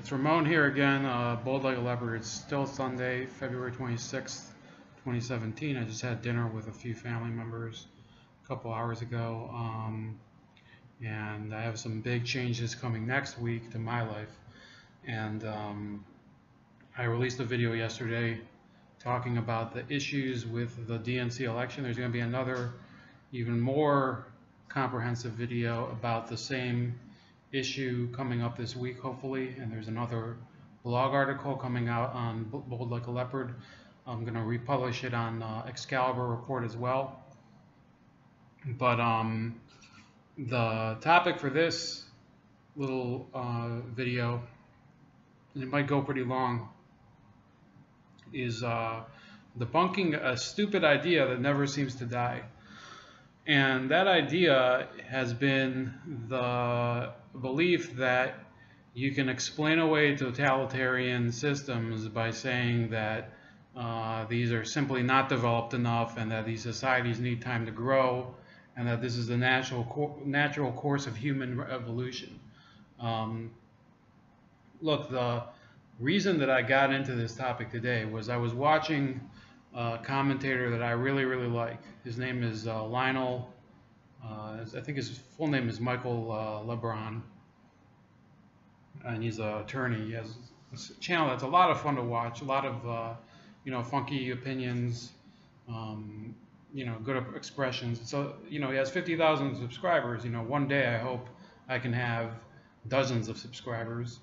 It's Ramon here again, Bold Like a Leopard. It's still Sunday, February 26th, 2017. I just had dinner with a few family members a couple hours ago, and I have some big changes coming next week to my life. And I released a video yesterday talking about the issues with the DNC election. There's going to be another, even more comprehensive video about the same issue coming up this week, hopefully. And there's another blog article coming out on Bold Like a Leopard. I'm going to republish it on Excalibur Report as well. But the topic for this little video, and it might go pretty long, is debunking a stupid idea that never seems to die. And that idea has been the belief that you can explain away totalitarian systems by saying that these are simply not developed enough, and that these societies need time to grow, and that this is the natural course of human evolution. Look, the reason that I got into this topic today was I was watching a commentator that I really like. His name is Lionel. I think his full name is Michael LeBron, and he's an attorney. He has a channel that's a lot of fun to watch. A lot of funky opinions, good expressions. So he has 50,000 subscribers. One day I hope I can have dozens of subscribers.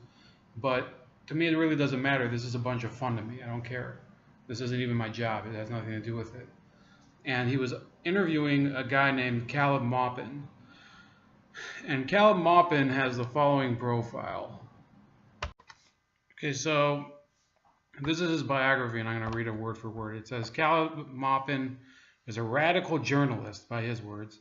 But to me, it really doesn't matter. This is a bunch of fun to me. I don't care. This isn't even my job. It has nothing to do with it. And he was interviewing a guy named Caleb Maupin. And Caleb Maupin has the following profile. Okay, so this is his biography, and I'm going to read it word for word. It says, Caleb Maupin is a radical journalist, by his words,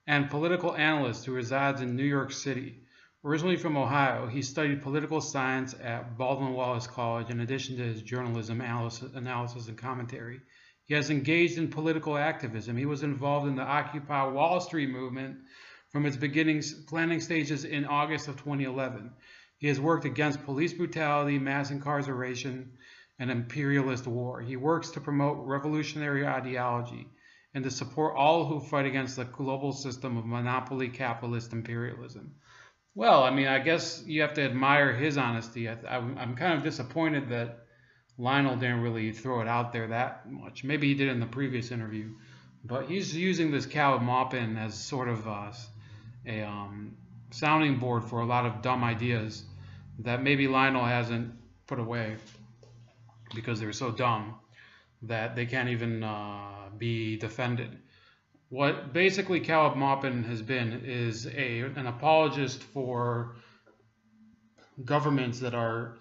and political analyst who resides in New York City. Originally from Ohio, he studied political science at Baldwin-Wallace College in addition to his journalism analysis and commentary. He has engaged in political activism. He was involved in the Occupy Wall Street movement from its planning stages in August of 2011. He has worked against police brutality, mass incarceration, and imperialist war. He works to promote revolutionary ideology and to support all who fight against the global system of monopoly capitalist imperialism. Well, I mean, I guess you have to admire his honesty. I'm kind of disappointed that Lionel didn't really throw it out there that much. Maybe he did in the previous interview. But he's using this Caleb Maupin as sort of a sounding board for a lot of dumb ideas that maybe Lionel hasn't put away because they're so dumb that they can't even be defended. What basically Caleb Maupin has been is an apologist for governments that are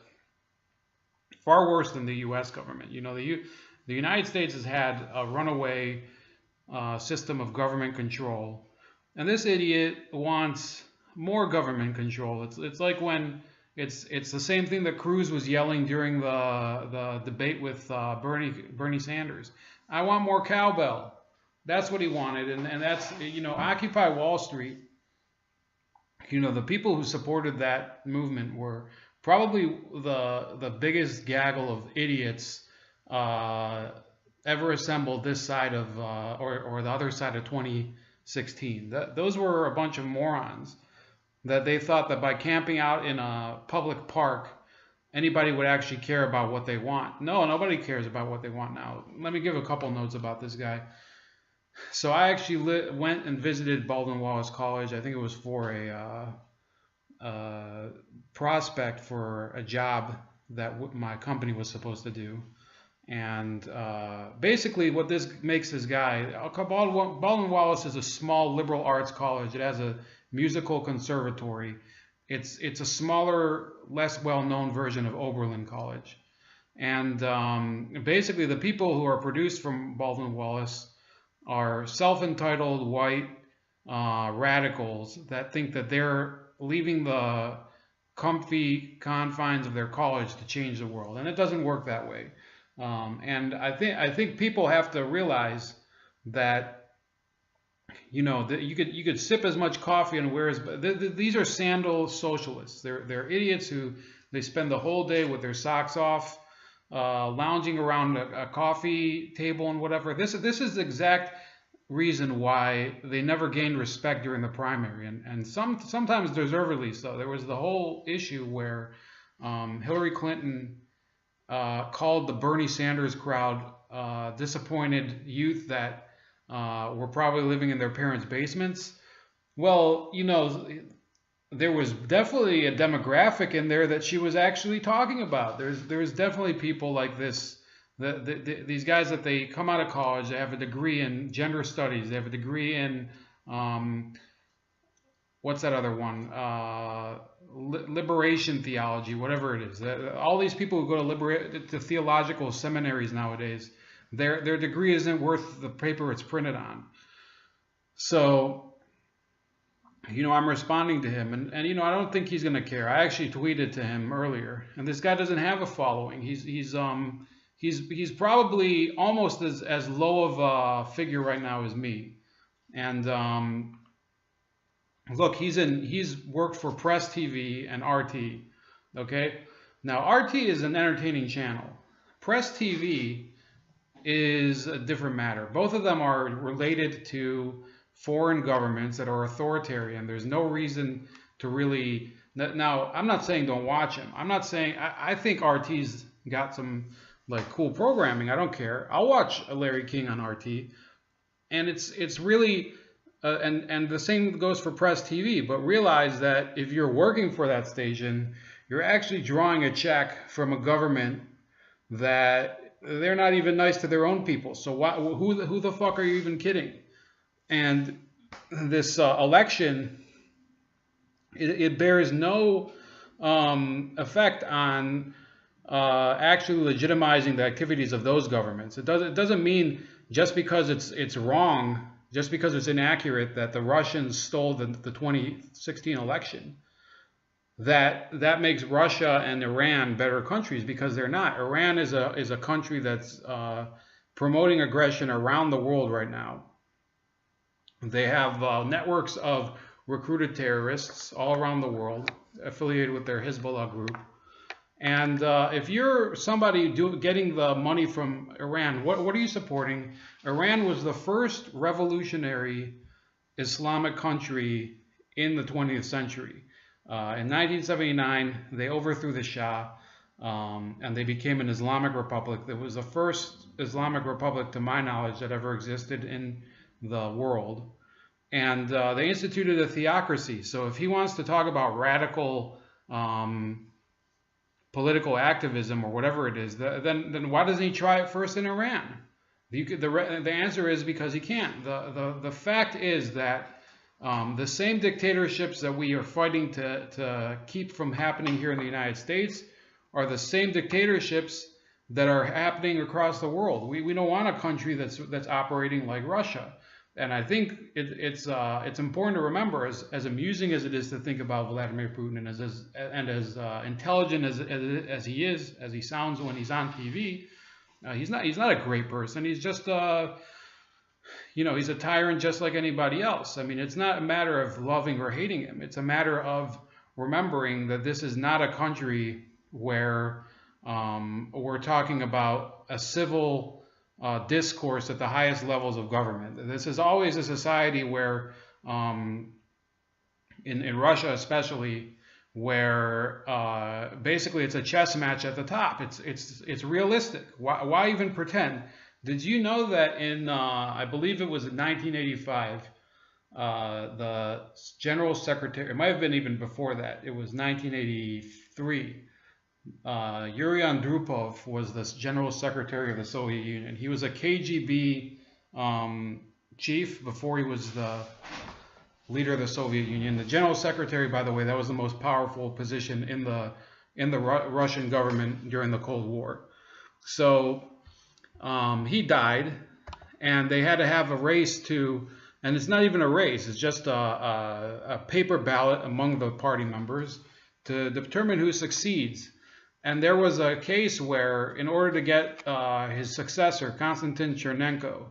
far worse than the U.S. government. The United States has had a runaway system of government control, and this idiot wants more government control. It's like when it's the same thing that Cruz was yelling during the debate with Bernie Sanders. I want more cowbell. That's what he wanted, and that's, Occupy Wall Street. The people who supported that movement were probably the biggest gaggle of idiots ever assembled this side of, or the other side of 2016. Those were a bunch of morons that they thought that by camping out in a public park, anybody would actually care about what they want. No, nobody cares about what they want now. Let me give a couple notes about this guy. So I actually went and visited Baldwin-Wallace College. I think it was for a prospect for a job that my company was supposed to do. And basically what this makes this guy, Baldwin-Wallace is a small liberal arts college. It has a musical conservatory. It's a smaller, less well-known version of Oberlin College. And basically the people who are produced from Baldwin-Wallace are self-entitled white radicals that think that they're leaving the comfy confines of their college to change the world, and it doesn't work that way. And I think people have to realize that that you could sip as much coffee and wear as these are Sandal socialists. They're idiots who They spend the whole day with their socks off, lounging around a coffee table and whatever. This is the exact reason why they never gained respect during the primary, and sometimes deservedly so. There was the whole issue where Hillary Clinton called the Bernie Sanders crowd disappointed youth that were probably living in their parents' basements. Well, you know, there was definitely a demographic in there that she was actually talking about. There's definitely people like this. These guys that they come out of college, they have a degree in gender studies, they have a degree in what's that other one? Liberation theology, whatever it is. All these people who go to theological seminaries nowadays, their degree isn't worth the paper it's printed on. So, you know, I'm responding to him, and you know, I don't think he's gonna care. I actually tweeted to him earlier, and this guy doesn't have a following. He's probably almost as low of a figure right now as me. And look, he's worked for Press TV and RT. Okay, now RT is an entertaining channel. Press TV is a different matter. Both of them are related to foreign governments that are authoritarian. There's no reason to really. Now, I'm not saying don't watch him. I'm not saying I think RT's got some like cool programming. I don't care. I'll watch Larry King on RT, and it's really and the same goes for Press TV. But realize that if you're working for that station, you're actually drawing a check from a government that they're not even nice to their own people. So who the fuck are you even kidding? And this election, it bears no effect on actually legitimizing the activities of those governments. It doesn't mean just because it's wrong, just because it's inaccurate that the Russians stole the 2016 election, that makes Russia and Iran better countries, because they're not. Iran is a country that's promoting aggression around the world right now. They have networks of recruited terrorists all around the world affiliated with their Hezbollah group. And if you're somebody getting the money from Iran, what are you supporting? Iran was the first revolutionary Islamic country in the 20th century. In 1979, they overthrew the Shah, and they became an Islamic republic. It was the first Islamic republic, to my knowledge, that ever existed in the world. And they instituted a theocracy. So if he wants to talk about radical political activism or whatever it is, then why doesn't he try it first in Iran? The answer is because he can't. The fact is that the same dictatorships that we are fighting to keep from happening here in the United States are the same dictatorships that are happening across the world. We don't want a country that's operating like Russia. And I think it's important to remember, as amusing as it is to think about Vladimir Putin, and as intelligent as he is, as he sounds when he's on TV, he's not a great person. He's just you know, he's a tyrant just like anybody else. I mean, it's not a matter of loving or hating him. It's a matter of remembering that this is not a country where we're talking about a civil discourse at the highest levels of government. This is always a society where, in Russia especially, where basically it's a chess match at the top. It's realistic. Why even pretend? Did you know that in I believe it was in 1985, the General Secretary, it might have been even before that, it was 1983. Yuri Andropov was the General Secretary of the Soviet Union. He was a KGB chief before he was the leader of the Soviet Union. The General Secretary, by the way, that was the most powerful position in the Russian government during the Cold War. So he died, and they had to have a race to, and it's not even a race, it's just a paper ballot among the party members to determine who succeeds. And there was a case where, in order to get his successor, Konstantin Chernenko,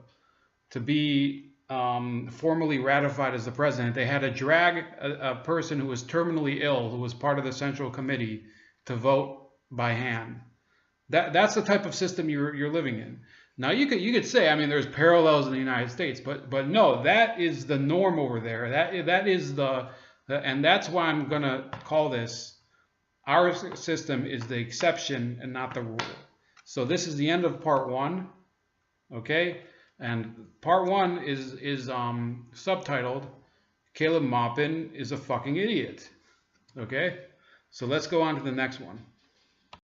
to be formally ratified as the president, they had to drag a person who was terminally ill, who was part of the Central Committee, to vote by hand. That's the type of system you're living in. Now you could say, I mean, there's parallels in the United States, but no, that is the norm over there. That is and that's why I'm gonna call this, our system is the exception and not the rule. So this is the end of part 1, okay? And part 1 is subtitled, Caleb Maupin is a fucking idiot, okay? So let's go on to the next one.